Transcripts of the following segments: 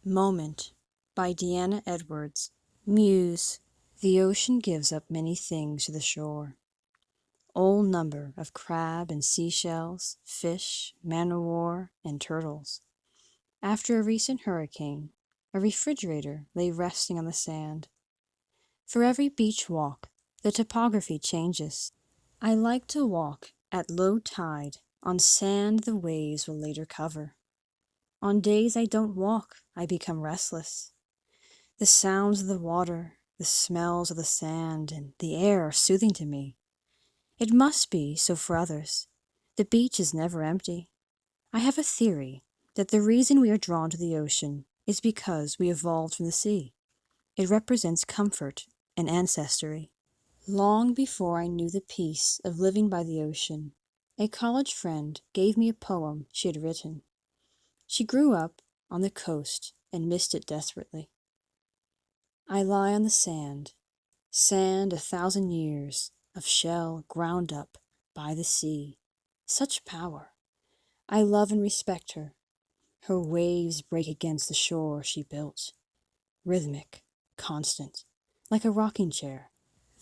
Moment by Deanne Edwards. Muse. The ocean gives up many things to the shore. All number of crab and seashells, fish, man-o'-war, and turtles. After a recent hurricane, a refrigerator lay resting on the sand. For every beach walk, the topography changes. I like to walk at low tide on sand the waves will later cover. On days I don't walk, I become restless. The sounds of the water, the smells of the sand, and the air are soothing to me. It must be so for others. The beach is never empty. I have a theory that the reason we are drawn to the ocean is because we evolved from the sea. It represents comfort and ancestry. Long before I knew the peace of living by the ocean, a college friend gave me a poem she had written. She grew up on the coast and missed it desperately. I lie on the sand, sand 1,000 years of shell ground up by the sea. Such power. I love and respect her. Her waves break against the shore she built. Rhythmic, constant, like a rocking chair.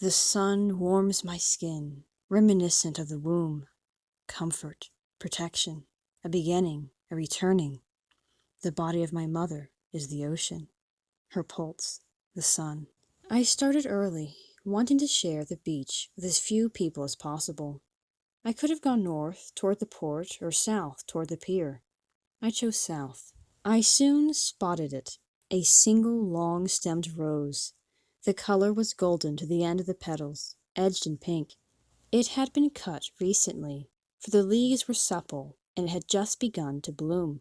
The sun warms my skin, reminiscent of the womb. Comfort, protection, a beginning, a returning. The body of my mother is the ocean, her pulse, the sun. I started early, wanting to share the beach with as few people as possible. I could have gone north toward the port or south toward the pier. I chose south. I soon spotted it, a single long-stemmed rose. The color was golden to the end of the petals, edged in pink. It had been cut recently, for the leaves were supple and it had just begun to bloom.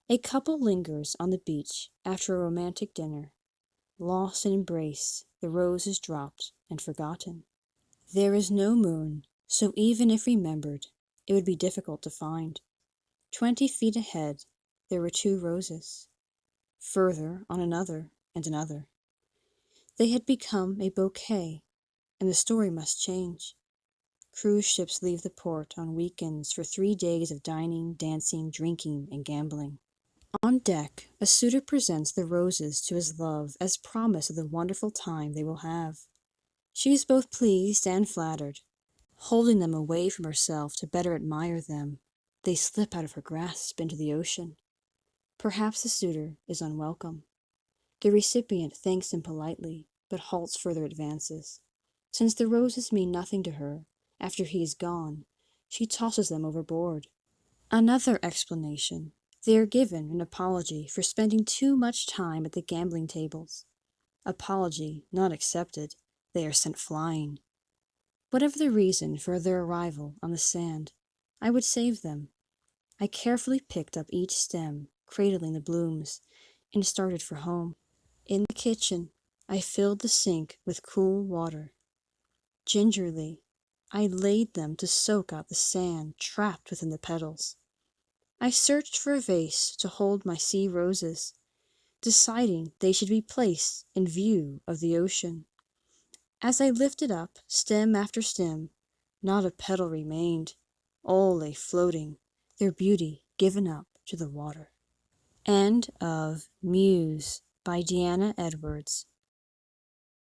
A couple lingers on the beach after a romantic dinner. Lost in embrace, the rose is dropped and forgotten. There is no moon, so even if remembered, it would be difficult to find. 20 feet ahead, there were 2 roses. Further on another and another. They had become a bouquet, and the story must change. Cruise ships leave the port on weekends for 3 days of dining, dancing, drinking, and gambling. On deck, a suitor presents the roses to his love as promise of the wonderful time they will have. She is both pleased and flattered. Holding them away from herself to better admire them, they slip out of her grasp into the ocean. Perhaps the suitor is unwelcome. The recipient thanks him politely, but halts further advances. Since the roses mean nothing to her, after he is gone, she tosses them overboard. Another explanation. They are given an apology for spending too much time at the gambling tables. Apology not accepted, they are sent flying. Whatever the reason for their arrival on the sand, I would save them. I carefully picked up each stem, cradling the blooms, and started for home. In the kitchen, I filled the sink with cool water. Gingerly, I laid them to soak out the sand trapped within the petals. I searched for a vase to hold my sea roses, deciding they should be placed in view of the ocean. As I lifted up stem after stem, not a petal remained. All lay floating, their beauty given up to the water. End of Muse by Deanne Edwards.